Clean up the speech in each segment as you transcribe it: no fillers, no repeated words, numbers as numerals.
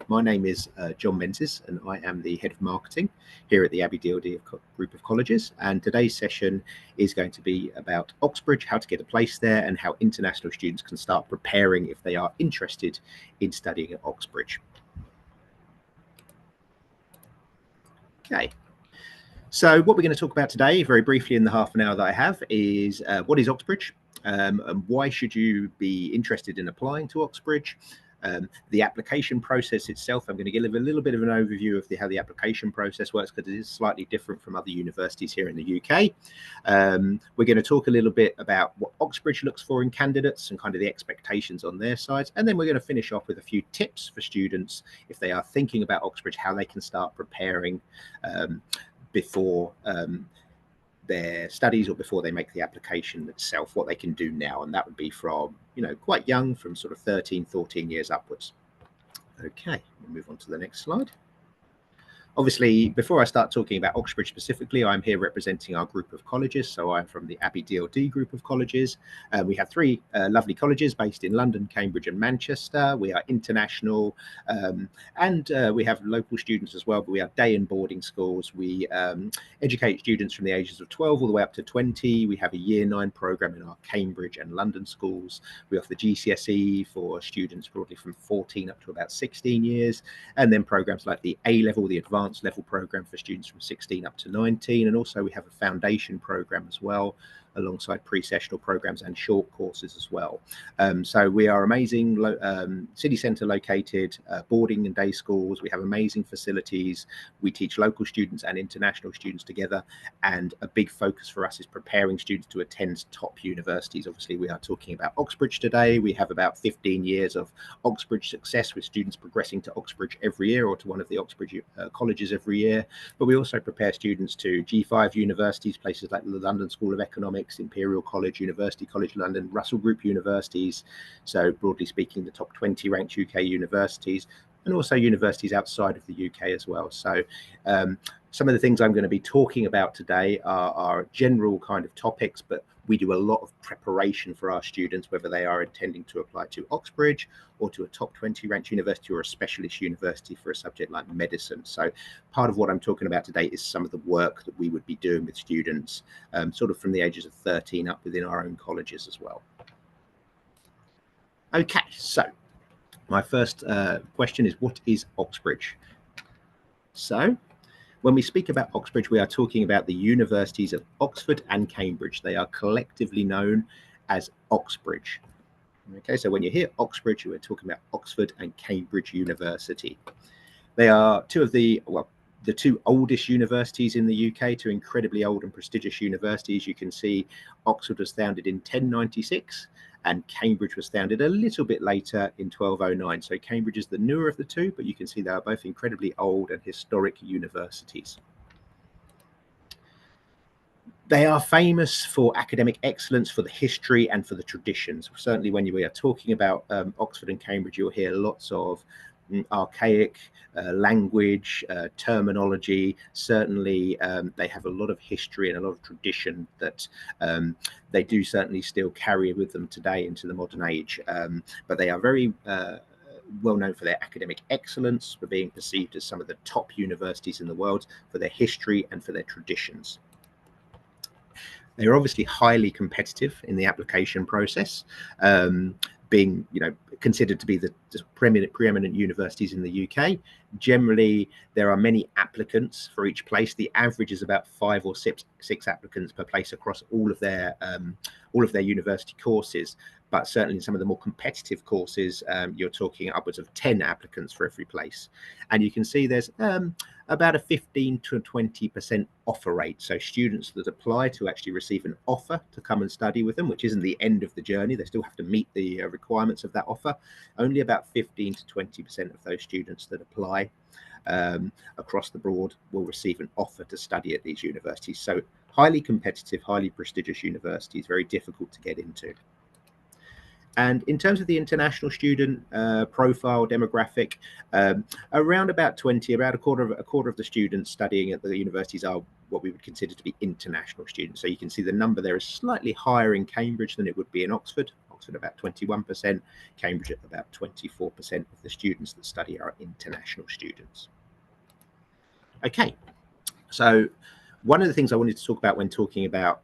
My name is John Menzies, and I am the Head of Marketing here at the Abbey DLD Group of Colleges. And today's session is going to be about Oxbridge, how to get a place there, and how international students can start preparing if they are interested in studying at Oxbridge. Okay. So what we're going to talk about today, very briefly in the half an hour that I have, is what is Oxbridge, and why should you be interested in applying to Oxbridge. The application process itself, I'm going to give a little bit of an overview of how the application process works, because it is slightly different from other universities here in the UK. We're going to talk a little bit about what Oxbridge looks for in candidates and kind of the expectations on their side. And then we're going to finish off with a few tips for students if they are thinking about Oxbridge, how they can start preparing before their studies or before they make the application itself, what they can do now. And that would be from, quite young, from sort of 13, 14 years upwards. Okay, we'll move on to the next slide. Obviously, before I start talking about Oxbridge specifically, I'm here representing our group of colleges. So I'm from the Abbey DLD group of colleges. We have three lovely colleges based in London, Cambridge and Manchester. We are international and we have local students as well, but we are day and boarding schools. We educate students from the ages of 12 all the way up to 20. We have a Year 9 program in our Cambridge and London schools. We offer GCSE for students broadly from 14 up to about 16 years. And then programs like the A-level, the advanced level program for students from 16 up to 19, and also we have a foundation program as well, alongside pre-sessional programs and short courses as well. So we are amazing, city centre located, boarding and day schools. We have amazing facilities. We teach local students and international students together, and a big focus for us is preparing students to attend top universities. Obviously, we are talking about Oxbridge today. We have about 15 years of Oxbridge success, with students progressing to Oxbridge every year, or to one of the Oxbridge colleges every year. But we also prepare students to G5 universities, places like the London School of Economics, Imperial College, University College London, Russell Group universities. So broadly speaking, the top 20 ranked UK universities, and also universities outside of the UK as well. So some of the things I'm going to be talking about today are general kind of topics, but we do a lot of preparation for our students, whether they are intending to apply to Oxbridge or to a top 20 ranked university or a specialist university for a subject like medicine. So part of what I'm talking about today is some of the work that we would be doing with students sort of from the ages of 13 up within our own colleges as well. Okay, so my first question is, what is Oxbridge? So when we speak about Oxbridge, we are talking about the universities of Oxford and Cambridge. They are collectively known as Oxbridge. Okay, so when you hear Oxbridge, we're talking about Oxford and Cambridge University. They are two of the two oldest universities in the UK, two incredibly old and prestigious universities. You can see Oxford was founded in 1096 and Cambridge was founded a little bit later in 1209. So Cambridge is the newer of the two, but you can see they are both incredibly old and historic universities. They are famous for academic excellence, for the history and for the traditions. Certainly when we are talking about Oxford and Cambridge, you'll hear lots of archaic language, terminology. Certainly they have a lot of history and a lot of tradition that they do certainly still carry with them today into the modern age. But they are very well known for their academic excellence, for being perceived as some of the top universities in the world, for their history and for their traditions. They are obviously highly competitive in the application process, being considered to be the preeminent universities in the UK. Generally, there are many applicants for each place. The average is about 5 or 6 applicants per place across all of their university courses. But certainly in some of the more competitive courses, you're talking upwards of 10 applicants for every place. And you can see there's about a 15 to 20% offer rate. So students that apply to actually receive an offer to come and study with them, which isn't the end of the journey, they still have to meet the requirements of that offer. Only about 15 to 20% of those students that apply across the board will receive an offer to study at these universities. So highly competitive, highly prestigious universities, very difficult to get into. And in terms of the international student profile demographic, around about 20, about a quarter of the students studying at the universities are what we would consider to be international students. So you can see the number there is slightly higher in Cambridge than it would be in Oxford. Oxford about 21%, Cambridge at about 24% of the students that study are international students. Okay, so one of the things I wanted to talk about when talking about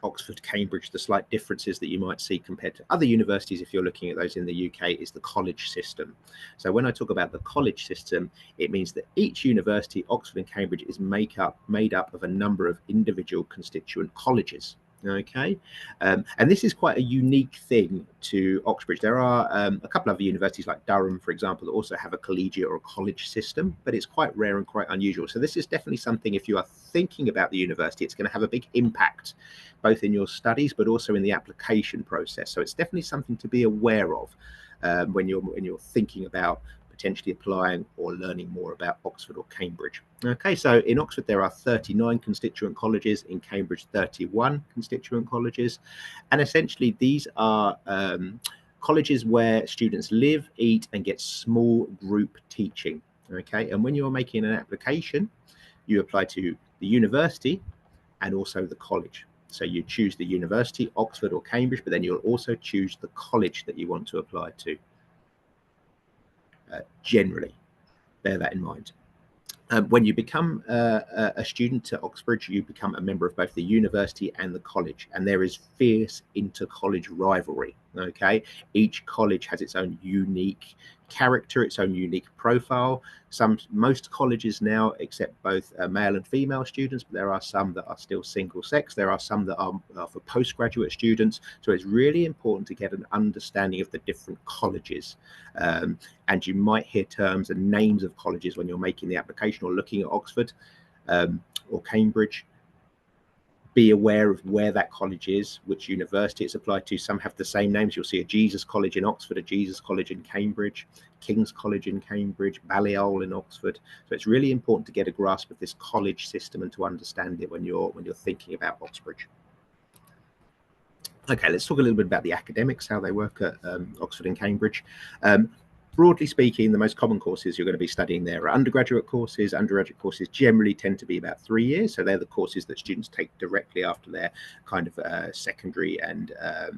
Oxford, Cambridge, the slight differences that you might see compared to other universities, if you're looking at those in the UK, is the college system. So when I talk about the college system, it means that each university, Oxford and Cambridge, is made up of a number of individual constituent colleges. Okay, and this is quite a unique thing to Oxbridge. There are a couple of other universities like Durham, for example, that also have a collegiate or a college system, but it's quite rare and quite unusual. So this is definitely something, if you are thinking about the university, it's going to have a big impact both in your studies but also in the application process. So it's definitely something to be aware of when you're thinking about potentially applying or learning more about Oxford or Cambridge. Okay, so in Oxford there are 39 constituent colleges, in Cambridge 31 constituent colleges, and essentially these are colleges where students live, eat and get small group teaching. Okay, and when you're making an application, you apply to the university and also the college. So you choose the university, Oxford or Cambridge, but then you'll also choose the college that you want to apply to. Generally, bear that in mind. When you become a student at Oxbridge, you become a member of both the university and the college, and there is fierce inter-college rivalry. Okay, each college has its own unique character, its own unique profile. Most colleges now accept both male and female students, but there are some that are still single sex. There are some that are for postgraduate students. So it's really important to get an understanding of the different colleges. And you might hear terms and names of colleges when you're making the application or looking at Oxford or Cambridge. Be aware of where that college is, which university it's applied to. Some have the same names. You'll see a Jesus College in Oxford, a Jesus College in Cambridge, King's College in Cambridge, Balliol in Oxford. So it's really important to get a grasp of this college system and to understand it when you're thinking about Oxbridge. Okay, let's talk a little bit about the academics, how they work at Oxford and Cambridge. Broadly speaking, the most common courses you're going to be studying there are undergraduate courses. Undergraduate courses generally tend to be about 3 years. So they're the courses that students take directly after their kind of secondary and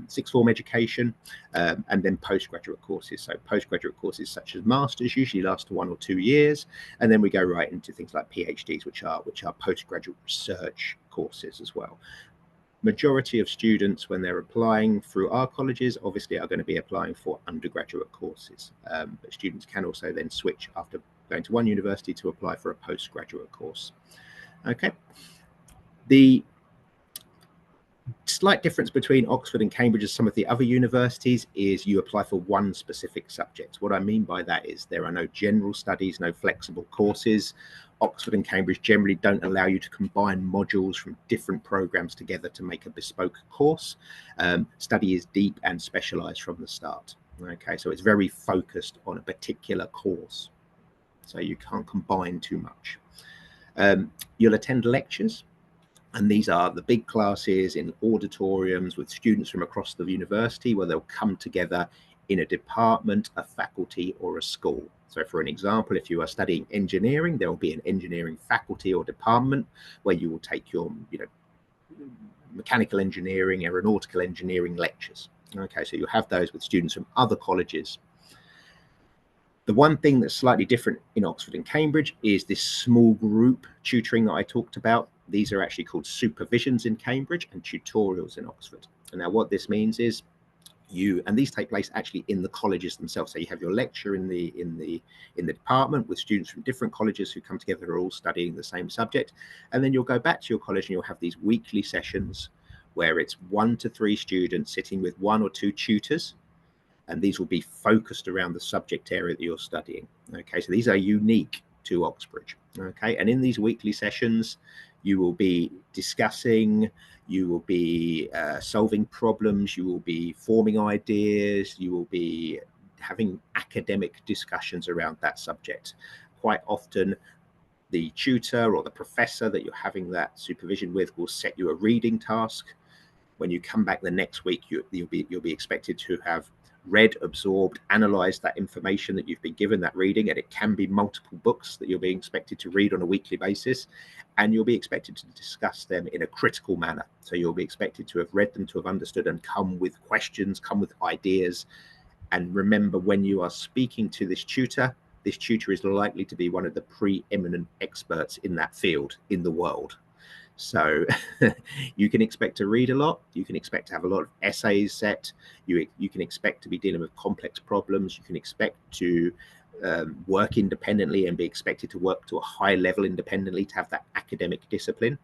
sixth form education, and then postgraduate courses. So postgraduate courses such as masters usually last 1 or 2 years. And then we go right into things like PhDs, which are postgraduate research courses as well. Majority of students, when they're applying through our colleges, obviously are going to be applying for undergraduate courses, but students can also then switch after going to one university to apply for a postgraduate course. Okay, the slight difference between Oxford and Cambridge and some of the other universities is you apply for one specific subject. What I mean by that is there are no general studies, no flexible courses. Oxford and Cambridge generally don't allow you to combine modules from different programs together to make a bespoke course. Study is deep and specialized from the start. Okay, so it's very focused on a particular course. So you can't combine too much. You'll attend lectures. And these are the big classes in auditoriums with students from across the university where they'll come together in a department, a faculty or a school. So for an example, if you are studying engineering, there will be an engineering faculty or department where you will take your mechanical engineering, aeronautical engineering lectures. Okay, so you have those with students from other colleges. The one thing that's slightly different in Oxford and Cambridge is this small group tutoring that I talked about. These are actually called supervisions in Cambridge and tutorials in Oxford. And now what this means is and these take place actually in the colleges themselves. So you have your lecture in the department with students from different colleges who come together, are all studying the same subject. And then you'll go back to your college and you'll have these weekly sessions where it's 1 to 3 students sitting with 1 or 2 tutors. And these will be focused around the subject area that you're studying. Okay, so these are unique to Oxbridge. Okay, and in these weekly sessions, you will be discussing, you will be solving problems, you will be forming ideas, you will be having academic discussions around that subject. Quite often, the tutor or the professor that you're having that supervision with will set you a reading task. When you come back the next week, you'll be expected to have read, absorbed, analysed that information that you've been given, that reading, and it can be multiple books that you're being expected to read on a weekly basis, and you'll be expected to discuss them in a critical manner. So you'll be expected to have read them, to have understood, and come with questions, come with ideas. And remember, when you are speaking to this tutor is likely to be one of the preeminent experts in that field in the world. So you can expect to read a lot. You can expect to have a lot of essays set. You can expect to be dealing with complex problems. You can expect to work independently and be expected to work to a high level independently, to have that academic discipline.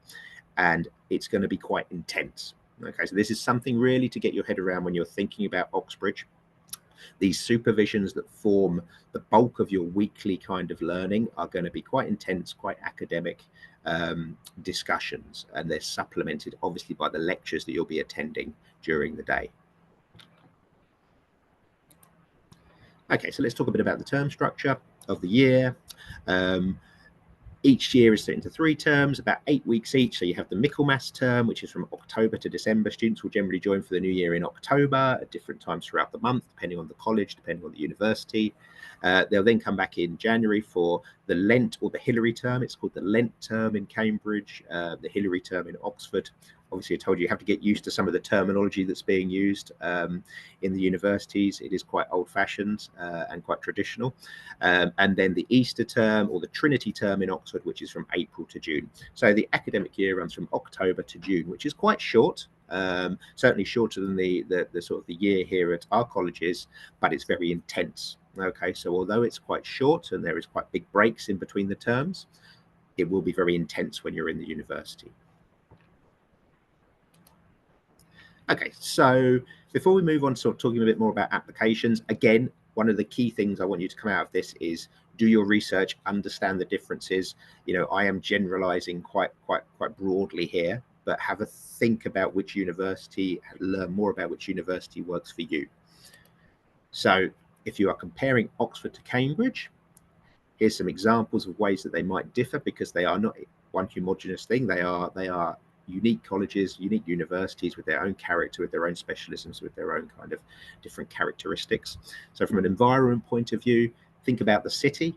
And it's going to be quite intense. Okay, so this is something really to get your head around when you're thinking about Oxbridge. These supervisions that form the bulk of your weekly kind of learning are going to be quite intense, quite academic discussions, and they're supplemented obviously by the lectures that you'll be attending during the day. Okay, so let's talk a bit about the term structure of the year. Each year is split into 3 terms, about 8 weeks each. So you have the Michaelmas term, which is from October to December. Students will generally join for the new year in October at different times throughout the month, depending on the college, depending on the university. They'll then come back in January for the Lent or the Hilary term. It's called the Lent term in Cambridge, the Hilary term in Oxford. Obviously, I told you have to get used to some of the terminology that's being used in the universities. It is quite old-fashioned and quite traditional. And then the Easter term or the Trinity term in Oxford, which is from April to June. So the academic year runs from October to June, which is quite short. Certainly shorter than the sort of the year here at our colleges, but it's very intense. Okay, so although it's quite short and there is quite big breaks in between the terms, it will be very intense when you're in the university. Okay, so before we move on to sort of talking a bit more about applications, again, one of the key things I want you to come out of this is do your research, understand the differences. You know, I am generalizing quite broadly here, but have a think about which university, learn more about which university works for you. So if you are comparing Oxford to Cambridge, here's some examples of ways that they might differ, because they are not one homogenous thing. They are unique colleges, unique universities with their own character, with their own specialisms, with their own kind of different characteristics. So from an environment point of view, think about the city.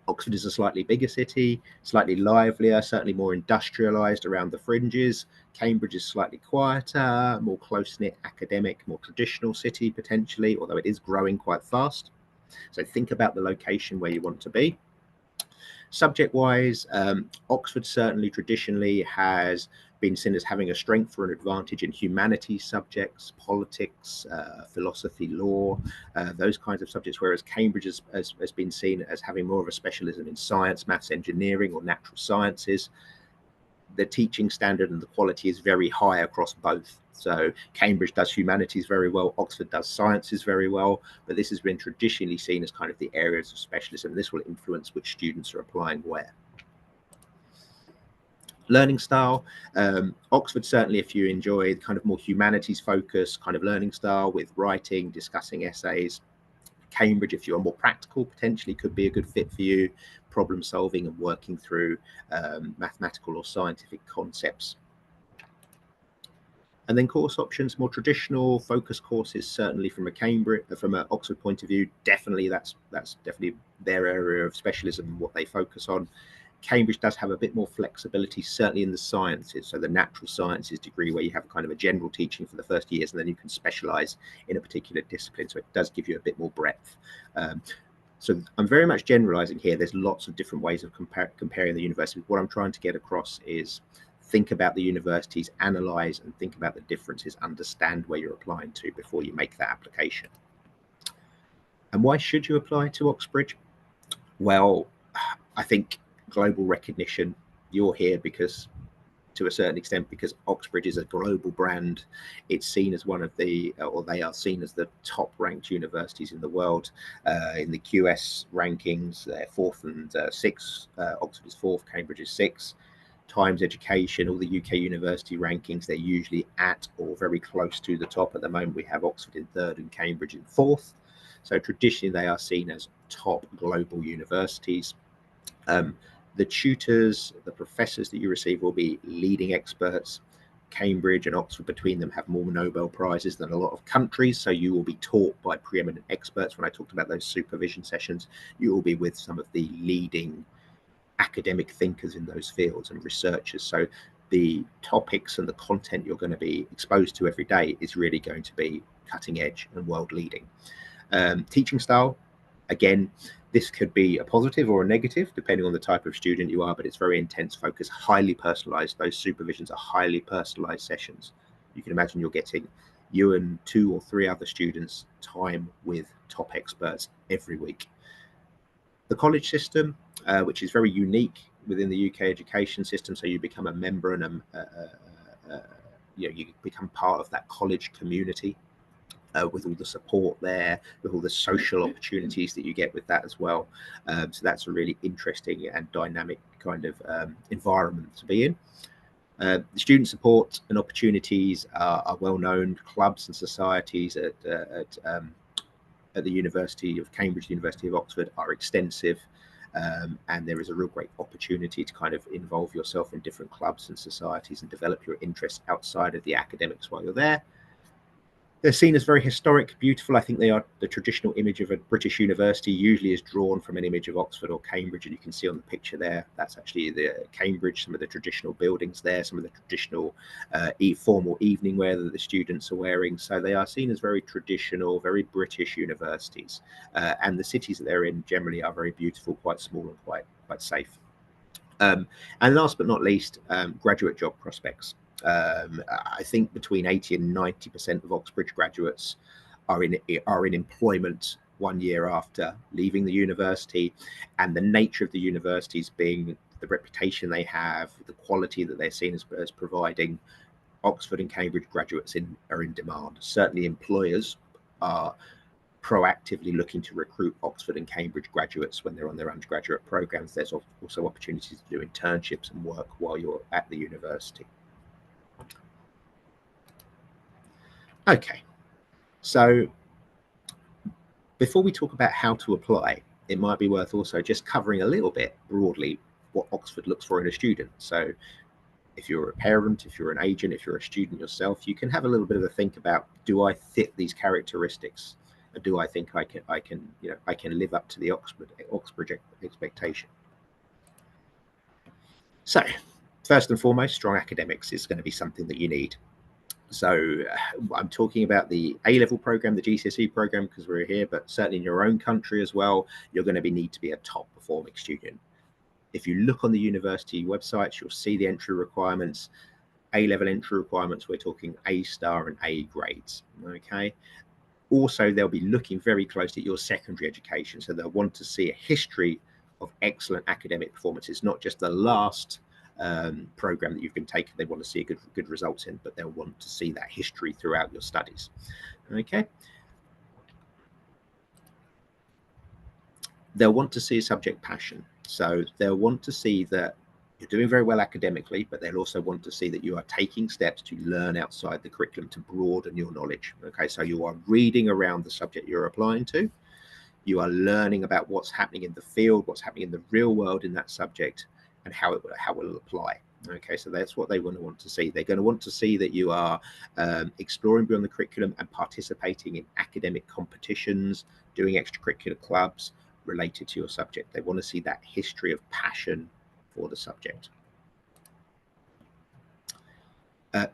Oxford is a slightly bigger city, slightly livelier, certainly more industrialized around the fringes. Cambridge is slightly quieter, more close-knit academic, more traditional city potentially, although it is growing quite fast. So think about the location where you want to be. Subject-wise, Oxford certainly traditionally has been seen as having a strength or an advantage in humanities subjects, politics, philosophy, law, those kinds of subjects, whereas Cambridge has been seen as having more of a specialism in science, maths, engineering, or natural sciences. The teaching standard and the quality is very high across both. So Cambridge does humanities very well, Oxford does sciences very well, but this has been traditionally seen as kind of the areas of specialism. This will influence which students are applying where. Learning style, Oxford certainly, if you enjoy kind of more humanities focused kind of learning style with writing, discussing essays. Cambridge, if you're more practical, potentially could be a good fit for you, problem solving and working through mathematical or scientific concepts. And then course options, more traditional focus courses, certainly from an Oxford point of view, definitely that's definitely their area of specialism, what they focus on. Cambridge does have a bit more flexibility, certainly in the sciences. So the natural sciences degree, where you have kind of a general teaching for the first years, and then you can specialize in a particular discipline. So it does give you a bit more breadth. So I'm very much generalizing here. There's lots of different ways of comparing the universities. What I'm trying to get across is think about the universities, analyze and think about the differences, understand where you're applying to before you make that application. And why should you apply to Oxbridge? Well, I think global recognition. You're here because, to a certain extent, because Oxbridge is a global brand. It's seen as one of the, or they are seen as the top ranked universities in the world. In the QS rankings, they're 4th and 6th. Oxford is 4th, Cambridge is 6th. Times Education, all the UK university rankings, they're usually at or very close to the top. At the moment, we have Oxford in 3rd and Cambridge in 4th. So traditionally, they are seen as top global universities. The tutors, the professors that you receive will be leading experts. Cambridge and Oxford between them have more Nobel Prizes than a lot of countries. So you will be taught by preeminent experts. When I talked about those supervision sessions, you will be with some of the leading academic thinkers in those fields and researchers. So the topics and the content you're going to be exposed to every day is really going to be cutting edge and world leading. Teaching style, again, this could be a positive or a negative depending on the type of student you are, but it's very intense focus, highly personalized. Those supervisions are highly personalized sessions. You can imagine you're getting you and 2 or 3 other students time with top experts every week. The college system, which is very unique within the UK education system, so you become a member and you become part of that college community. With all the support there, with all the social opportunities that you get with that as well. So that's a really interesting and dynamic kind of environment to be in. The student support and opportunities are well known. Clubs and societies at the University of Cambridge, the University of Oxford are extensive. And there is a real great opportunity to kind of involve yourself in different clubs and societies and develop your interests outside of the academics while you're there. They're seen as very historic, beautiful. I think they are. The traditional image of a British university usually is drawn from an image of Oxford or Cambridge, and you can see on the picture there, that's actually the Cambridge, some of the traditional buildings there, some of the traditional formal evening wear that the students are wearing. So they are seen as very traditional, very British universities. And the cities that they're in generally are very beautiful, quite small and quite safe. And last but not least, graduate job prospects. I think between 80 and 90% of Oxbridge graduates are in employment 1 year after leaving the university, and the nature of the universities being the reputation they have, the quality that they're seen as providing, Oxford and Cambridge graduates are in demand. Certainly employers are proactively looking to recruit Oxford and Cambridge graduates when they're on their undergraduate programs. There's also opportunities to do internships and work while you're at the university. Okay, so before we talk about how to apply, it might be worth also just covering a little bit broadly what Oxford looks for in a student. So if you're a parent, if you're an agent, if you're a student yourself, you can have a little bit of a think about, do I fit these characteristics? Or do I think I can live up to the Oxbridge expectation? So first and foremost, strong academics is going to be something that you need. So I'm talking about the A-level program, the GCSE program, because we're here, but certainly in your own country as well, you're going to need to be a top performing student. If you look on the university websites, you'll see the entry requirements. A-level entry requirements, we're talking A star and A grades, okay? Also, they'll be looking very closely at your secondary education. So they'll want to see a history of excellent academic performances, not just the last program that you've been taking. They want to see good results in, but they'll want to see that history throughout your studies. Okay. They'll want to see a subject passion. So they'll want to see that you're doing very well academically, but they'll also want to see that you are taking steps to learn outside the curriculum to broaden your knowledge. Okay, so you are reading around the subject you're applying to. You are learning about what's happening in the field, what's happening in the real world in that subject, and how it will apply. Okay, so that's what they want to see. They're going to want to see that you are exploring beyond the curriculum and participating in academic competitions, doing extracurricular clubs related to your subject. They want to see that history of passion for the subject.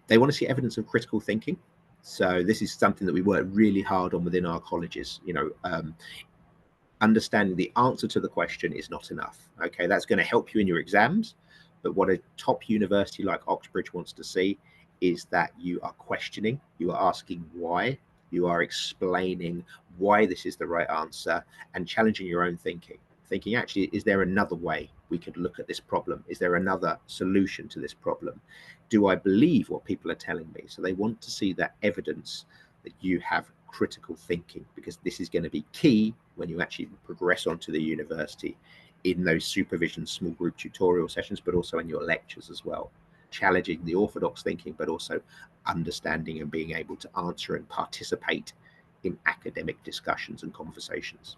They want to see evidence of critical thinking. So this is something that we work really hard on within our colleges. Understanding the answer to the question is not enough. Okay, that's going to help you in your exams, but what a top university like Oxbridge wants to see is that you are questioning, you are asking why, you are explaining why this is the right answer, and challenging your own thinking. Thinking, actually, is there another way we could look at this problem? Is there another solution to this problem? Do I believe what people are telling me? So they want to see that evidence that you have critical thinking, because this is going to be key when you actually progress onto the university in those supervision small group tutorial sessions, but also in your lectures as well. Challenging the orthodox thinking, but also understanding and being able to answer and participate in academic discussions and conversations.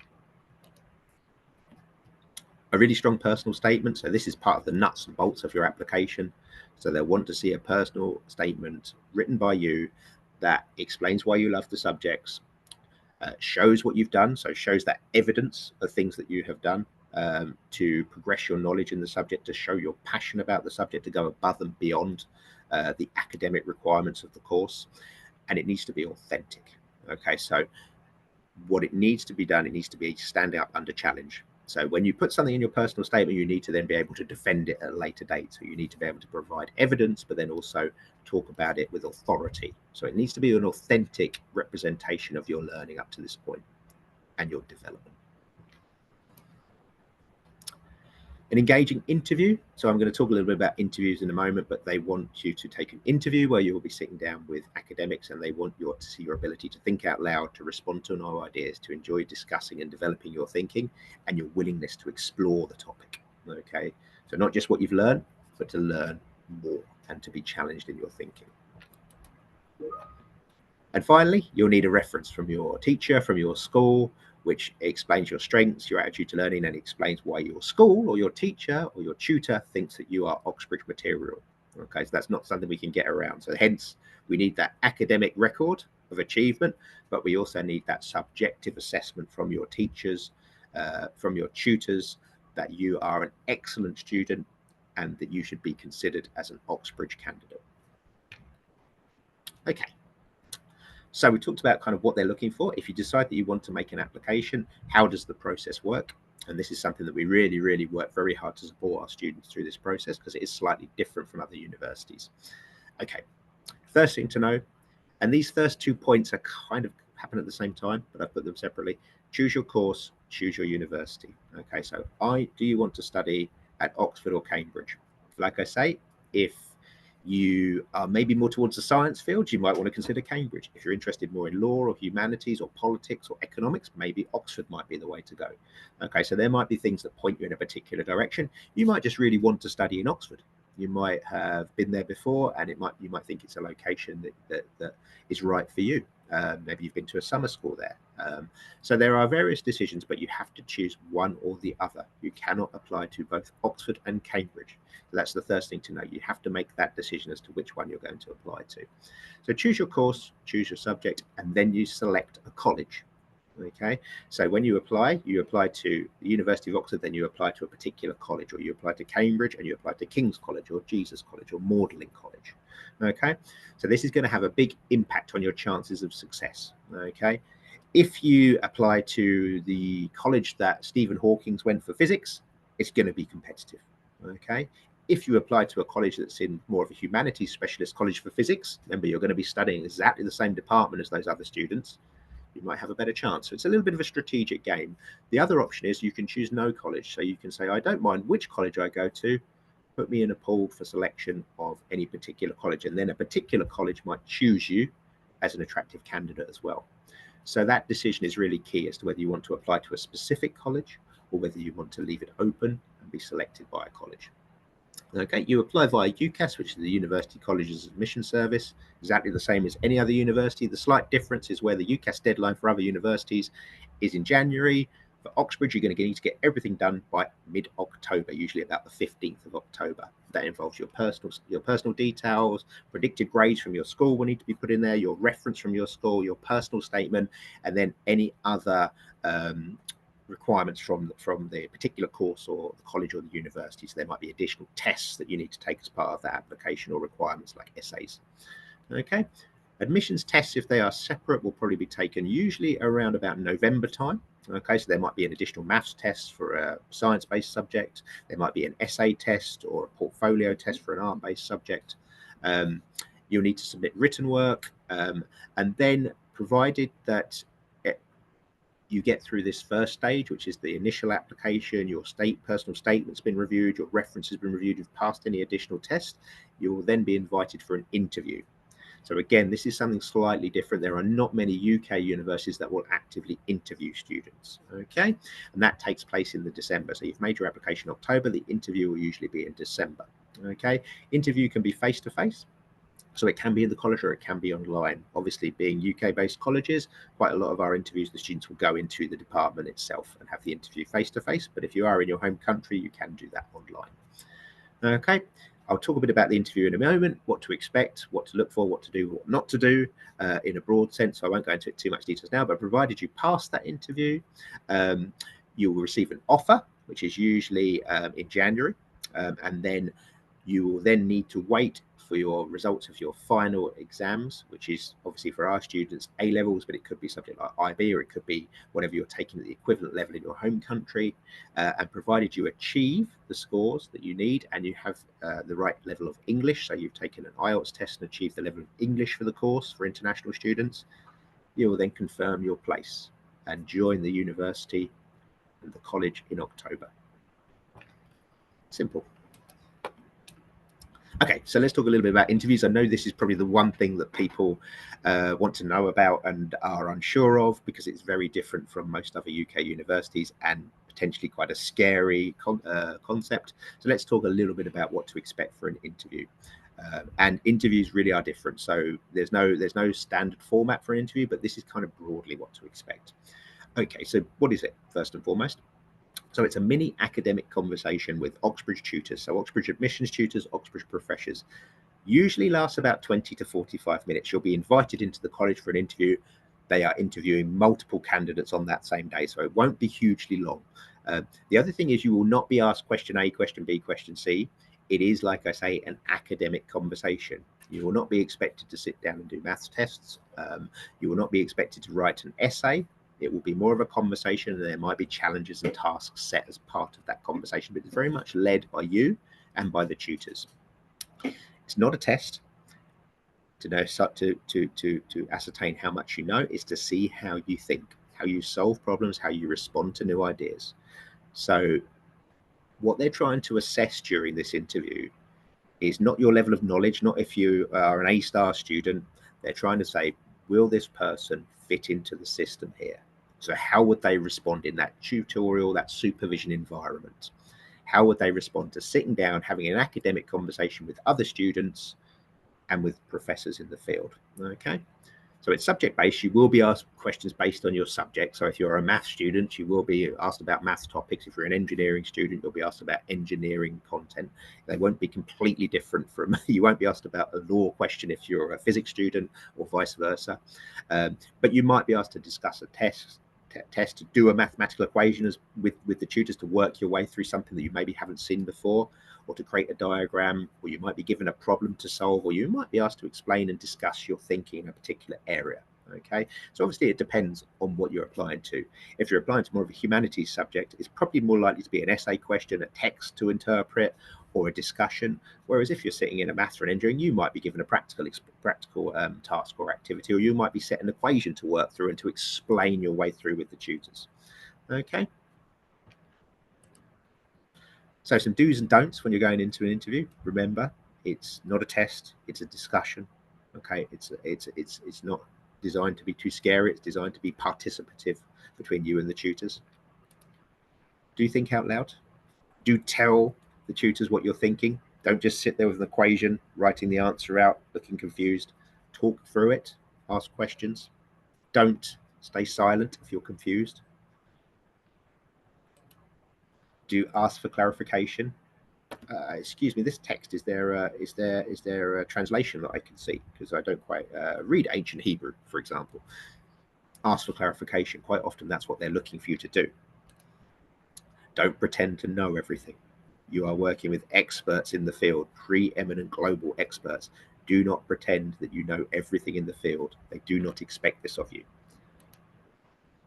A really strong personal statement. So this is part of the nuts and bolts of your application. So they'll want to see a personal statement written by you that explains why you love the subjects, shows what you've done, so shows that evidence of things that you have done to progress your knowledge in the subject, to show your passion about the subject, to go above and beyond the academic requirements of the course. And it needs to be authentic. Okay, so what it needs to be done, it needs to be standing up under challenge. So when you put something in your personal statement, you need to then be able to defend it at a later date. So you need to be able to provide evidence, but then also talk about it with authority. So it needs to be an authentic representation of your learning up to this point and your development. An engaging interview. So I'm going to talk a little bit about interviews in a moment, but they want you to take an interview where you will be sitting down with academics, and they want you to see your ability to think out loud, to respond to new ideas, to enjoy discussing and developing your thinking, and your willingness to explore the topic. Okay, so not just what you've learned, but to learn more and to be challenged in your thinking. And finally, you'll need a reference from your teacher, from your school, which explains your strengths, your attitude to learning, and explains why your school or your teacher or your tutor thinks that you are Oxbridge material. Okay, so that's not something we can get around. So hence, we need that academic record of achievement, but we also need that subjective assessment from your teachers, from your tutors, that you are an excellent student and that you should be considered as an Oxbridge candidate. Okay. So we talked about kind of what they're looking for. If you decide that you want to make an application, how does the process work? And this is something that we really, really work very hard to support our students through this process, because it is slightly different from other universities. Okay, first thing to know, and these first 2 points are kind of happen at the same time, but I've put them separately. Choose your course, choose your university. Okay, so do you want to study at Oxford or Cambridge? Like I say, if you are maybe more towards the science field, you might want to consider Cambridge. If you're interested more in law or humanities or politics or economics, maybe Oxford might be the way to go. Okay, so there might be things that point you in a particular direction. You might just really want to study in Oxford. You might have been there before, and you might think it's a location that is right for you. Maybe you've been to a summer school there. So there are various decisions, but you have to choose one or the other. You cannot apply to both Oxford and Cambridge. So that's the first thing to know. You have to make that decision as to which one you're going to apply to. So choose your course, choose your subject, and then you select a college. Okay, so when you apply to the University of Oxford, then you apply to a particular college, or you apply to Cambridge and you apply to King's College or Jesus College or Magdalen College. Okay, so this is going to have a big impact on your chances of success. Okay, if you apply to the college that Stephen Hawking went for physics, it's going to be competitive. Okay, if you apply to a college that's in more of a humanities specialist college for physics, remember you're going to be studying exactly the same department as those other students, you might have a better chance. So it's a little bit of a strategic game. The other option is you can choose no college. So you can say, I don't mind which college I go to, put me in a pool for selection of any particular college. And then a particular college might choose you as an attractive candidate as well. So that decision is really key as to whether you want to apply to a specific college or whether you want to leave it open and be selected by a college. Okay, you apply via UCAS, which is the University Colleges Admission Service, exactly the same as any other university. The slight difference is where the UCAS deadline for other universities is in January. For Oxbridge, you're going to need to get everything done by mid-October, usually about the 15th of October. That involves your personal details, predicted grades from your school will need to be put in there, your reference from your school, your personal statement, and then any other requirements from the particular course or the college or the university. So there might be additional tests that you need to take as part of that application, or requirements like essays. Okay, admissions tests, if they are separate, will probably be taken usually around about November time. Okay, so there might be an additional maths test for a science-based subject. There might be an essay test or a portfolio test for an art-based subject. You'll need to submit written work, and then provided that you get through this first stage, which is the initial application, your personal statement's been reviewed, your reference has been reviewed, you've passed any additional tests, you will then be invited for an interview. So again, this is something slightly different. There are not many UK universities that will actively interview students, okay? And that takes place in the December. So you've made your application in October, the interview will usually be in December, okay? Interview can be face-to-face. So it can be in the college or it can be online. Obviously, being UK-based colleges, quite a lot of our interviews, the students will go into the department itself and have the interview face-to-face. But if you are in your home country, you can do that online. Okay, I'll talk a bit about the interview in a moment, what to expect, what to look for, what to do, what not to do in a broad sense. So I won't go into too much details now, but provided you pass that interview, you will receive an offer, which is usually in January, and then you will then need to wait for your results of your final exams, which is obviously for our students A levels, but it could be something like IB, or it could be whatever you're taking at the equivalent level in your home country. And provided you achieve the scores that you need and you have the right level of English, so you've taken an IELTS test and achieved the level of English for the course for international students, you will then confirm your place and join the university and the college in October. Simple. Okay, so let's talk a little bit about interviews. I know this is probably the one thing that people want to know about and are unsure of, because it's very different from most other UK universities and potentially quite a scary concept. So let's talk a little bit about what to expect for an interview. And interviews really are different. So there's no standard format for an interview, but this is kind of broadly what to expect. Okay, so what is it, first and foremost? So it's a mini academic conversation with Oxbridge tutors. So Oxbridge admissions tutors, Oxbridge professors. Usually lasts about 20 to 45 minutes. You'll be invited into the college for an interview. They are interviewing multiple candidates on that same day, so it won't be hugely long. The other thing is you will not be asked question A, question B, question C. It is, like I say, an academic conversation. You will not be expected to sit down and do maths tests. You will not be expected to write an essay. It will be more of a conversation, and there might be challenges and tasks set as part of that conversation, but it's very much led by you and by the tutors. It's not a test to know to ascertain how much you know. It's to see how you think, how you solve problems, how you respond to new ideas. So what they're trying to assess during this interview is not your level of knowledge, not if you are an A-star student. They're trying to say, will this person fit into the system here? So how would they respond in that tutorial, that supervision environment? How would they respond to sitting down, having an academic conversation with other students and with professors in the field? Okay. So it's subject-based. You will be asked questions based on your subject. So if you're a math student, you will be asked about math topics. If you're an engineering student, you'll be asked about engineering content. They won't be completely different from, you won't be asked about a law question if you're a physics student, or vice versa. But you might be asked to discuss a test, to do a mathematical equation with the tutors, to work your way through something that you maybe haven't seen before, or to create a diagram, or you might be given a problem to solve, or you might be asked to explain and discuss your thinking in a particular area. Okay, so obviously it depends on what you're applying to. If you're applying to more of a humanities subject, it's probably more likely to be an essay question, a text to interpret, or a discussion. Whereas if you're sitting in a maths or an engineering, you might be given a practical task or activity, or you might be set an equation to work through and to explain your way through with the tutors. Okay. So some do's and don'ts when you're going into an interview. Remember, it's not a test; it's a discussion. Okay, it's not designed to be too scary. It's designed to be participative between you and the tutors. Do think out loud. Do tell the tutors what you're thinking. Don't just sit there with an equation, writing the answer out, looking confused. Talk through it. Ask questions. Don't stay silent if you're confused. Do ask for clarification. Excuse me, this text, is there a translation that I can see? Because I don't quite read ancient Hebrew, for example. Ask for clarification. Quite often that's what they're looking for you to do. Don't pretend to know everything. You are working with experts in the field, preeminent global experts. Do not pretend that you know everything in the field. They do not expect this of you.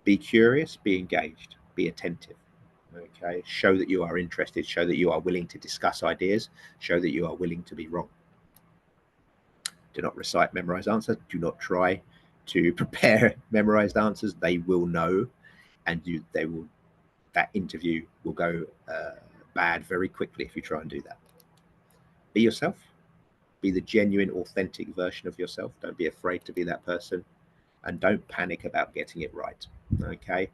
Be curious, be engaged, be attentive. Okay, show that you are interested, show that you are willing to discuss ideas, show that you are willing to be wrong. Do not recite memorized answers. Do not try to prepare memorized answers. They will know, and that interview will go bad very quickly if you try and do that. Be yourself. Be the genuine, authentic version of yourself. Don't be afraid to be that person, and don't panic about getting it right. Okay.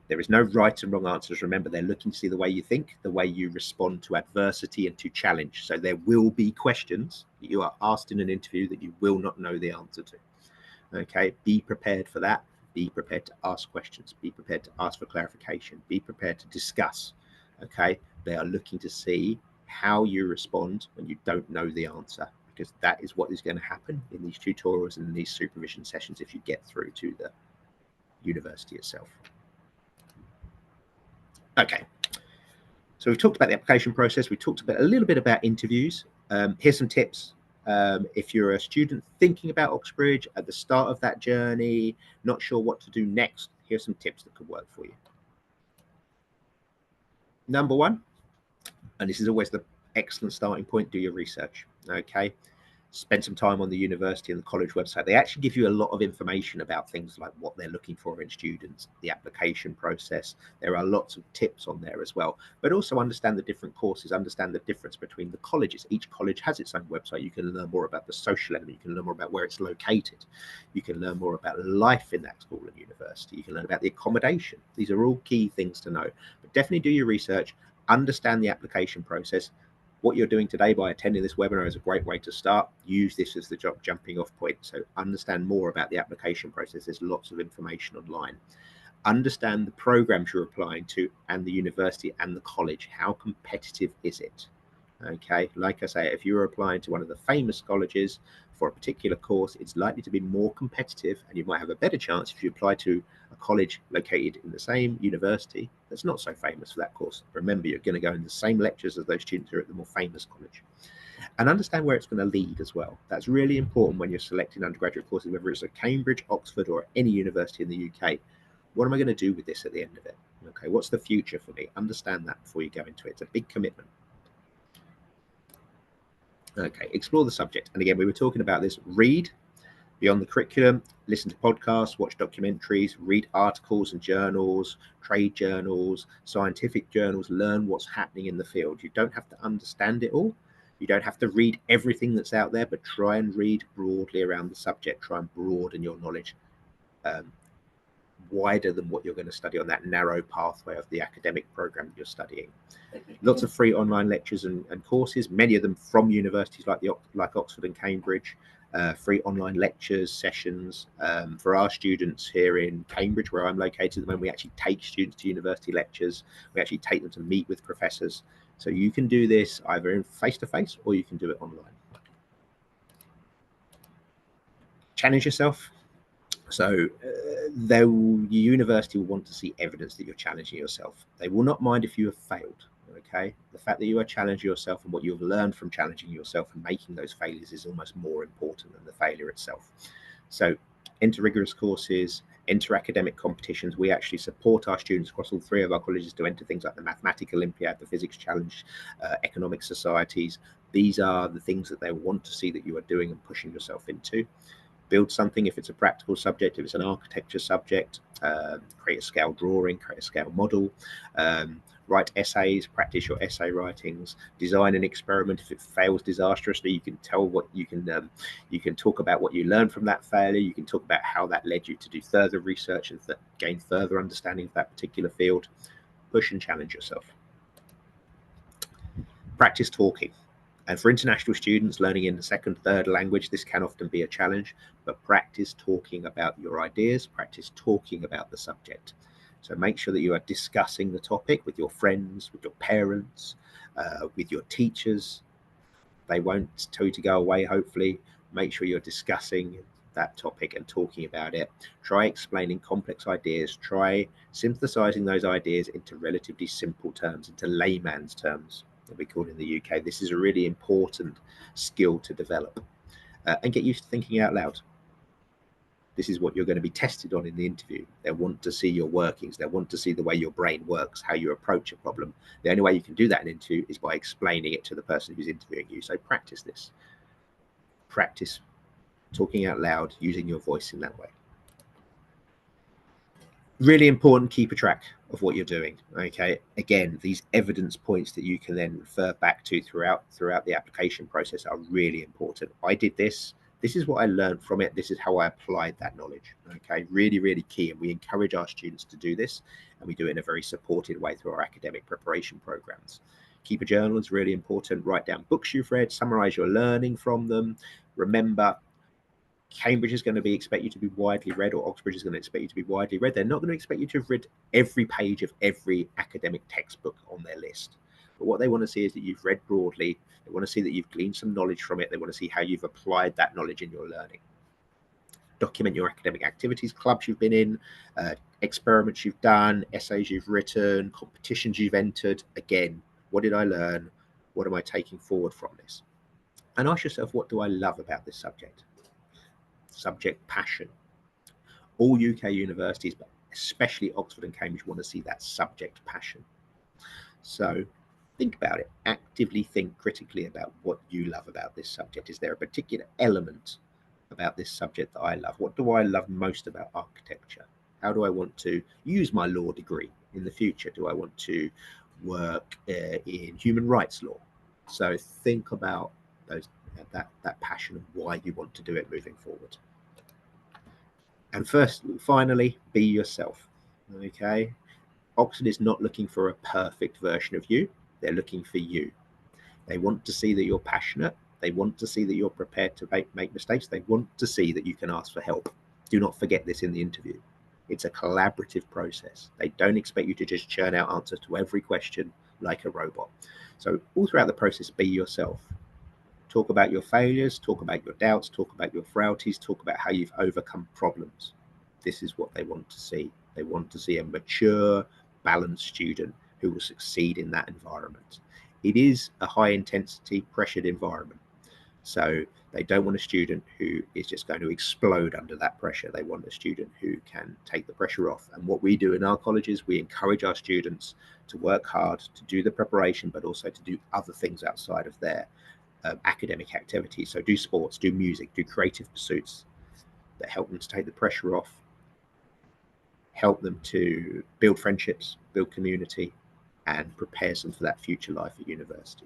There is no right and wrong answers. Remember, they're looking to see the way you think, the way you respond to adversity and to challenge. So there will be questions that you are asked in an interview that you will not know the answer to. Okay, be prepared for that. Be prepared to ask questions. Be prepared to ask for clarification. Be prepared to discuss. Okay, they are looking to see how you respond when you don't know the answer, because that is what is going to happen in these tutorials and in these supervision sessions if you get through to the university itself. Okay, so we've talked about the application process. We talked about a little bit about interviews. Here's some tips. If you're a student thinking about Oxbridge at the start of that journey, not sure what to do next, here's some tips that could work for you. Number one, and this is always the excellent starting point, do your research. Okay, spend some time on the university and the college website. They actually give you a lot of information about things like what they're looking for in students, the application process. There are lots of tips on there as well, but also understand the different courses, understand the difference between the colleges. Each college has its own website. You can learn more about the social element. You can learn more about where it's located. You can learn more about life in that school and university. You can learn about the accommodation. These are all key things to know, but definitely do your research, understand the application process. What you're doing today by attending this webinar is a great way to start. Use this as the jumping off point. So understand more about the application process. There's lots of information online. Understand the programs you're applying to and the university and the college. How competitive is it? Okay, like I say, if you're applying to one of the famous colleges for a particular course, it's likely to be more competitive, and you might have a better chance if you apply to a college located in the same university that's not so famous for that course. Remember, you're going to go in the same lectures as those students who are at the more famous college. And understand where it's going to lead as well. That's really important when you're selecting undergraduate courses, whether it's at Cambridge, Oxford, or any university in the UK. What am I going to do with this at the end of it? Okay, what's the future for me? Understand that before you go into it. It's a big commitment. Okay, explore the subject. And again, we were talking about this. Read beyond the curriculum, listen to podcasts, watch documentaries, read articles and journals, trade journals, scientific journals, learn what's happening in the field. You don't have to understand it all. You don't have to read everything that's out there, but try and read broadly around the subject. Try and broaden your knowledge wider than what you're going to study on that narrow pathway of the academic program that you're studying. Lots of free online lectures and courses, many of them from universities like Oxford and Cambridge. Free online lectures, sessions. For our students here in Cambridge, where I'm located, when we actually take students to university lectures, we actually take them to meet with professors. So you can do this either in face-to-face or you can do it online. Challenge yourself. So the university will want to see evidence that you're challenging yourself. They will not mind if you have failed. Okay, the fact that you are challenging yourself and what you have learned from challenging yourself and making those failures is almost more important than the failure itself. So enter rigorous courses, enter academic competitions. We actually support our students across all three of our colleges to enter things like the Mathematics Olympiad, the Physics Challenge, economic societies. These are the things that they want to see that you are doing and pushing yourself into. Build something if it's a practical subject, if it's an architecture subject, create a scale drawing, create a scale model, write essays, practice your essay writings, design an experiment. If it fails disastrously, you can tell what you can talk about what you learned from that failure. You can talk about how that led you to do further research and gain further understanding of that particular field. Push and challenge yourself. Practice talking. And for international students learning in the second, third language, this can often be a challenge, but practice talking about your ideas, practice talking about the subject. So make sure that you are discussing the topic with your friends, with your parents, with your teachers. They won't tell you to go away, hopefully. Make sure you're discussing that topic and talking about it. Try explaining complex ideas. Try synthesizing those ideas into relatively simple terms, into layman's terms, that we call it in the UK. This is a really important skill to develop, and get used to thinking out loud. This is what you're going to be tested on in the interview. They want to see your workings. They want to see the way your brain works, how you approach a problem. The only way you can do that in an interview is by explaining it to the person who's interviewing you. So practice this. Practice talking out loud, using your voice in that way. Really important, keep a track of what you're doing. Okay, again, these evidence points that you can then refer back to throughout the application process are really important. I did this This is what I learned from it. This is how I applied that knowledge. Okay, really, really key. And we encourage our students to do this, and we do it in a very supported way through our academic preparation programs. Keep a journal is really important. Write down books you've read, summarize your learning from them. Remember, Cambridge is going to expect you to be widely read, or Oxbridge is going to expect you to be widely read. They're not going to expect you to have read every page of every academic textbook on their list. But what they want to see is that you've read broadly. They want to see that you've gleaned some knowledge from it. They want to see how you've applied that knowledge in your learning. Document your academic activities, clubs you've been in, experiments you've done, essays you've written, competitions you've entered. Again, what did I learn? What am I taking forward from this? And ask yourself, what do I love about this subject? Subject passion. All UK universities, but especially Oxford and Cambridge, want to see that subject passion. So think about it. Actively think critically about what you love about this subject. Is there a particular element about this subject that I love? What do I love most about architecture? How do I want to use my law degree in the future? Do I want to work in human rights law? So think about that passion and why you want to do it moving forward. And finally, be yourself. Okay, Oxford is not looking for a perfect version of you. They're looking for you. They want to see that you're passionate. They want to see that you're prepared to make mistakes. They want to see that you can ask for help. Do not forget this in the interview. It's a collaborative process. They don't expect you to just churn out answers to every question like a robot. So all throughout the process, be yourself. Talk about your failures, talk about your doubts, talk about your frailties, talk about how you've overcome problems. This is what they want to see. They want to see a mature, balanced student who will succeed in that environment. It is a high intensity, pressured environment. So they don't want a student who is just going to explode under that pressure. They want a student who can take the pressure off. And what we do in our colleges, we encourage our students to work hard, to do the preparation, but also to do other things outside of their academic activities. So do sports, do music, do creative pursuits that help them to take the pressure off, help them to build friendships, build community, and prepares them for that future life at university.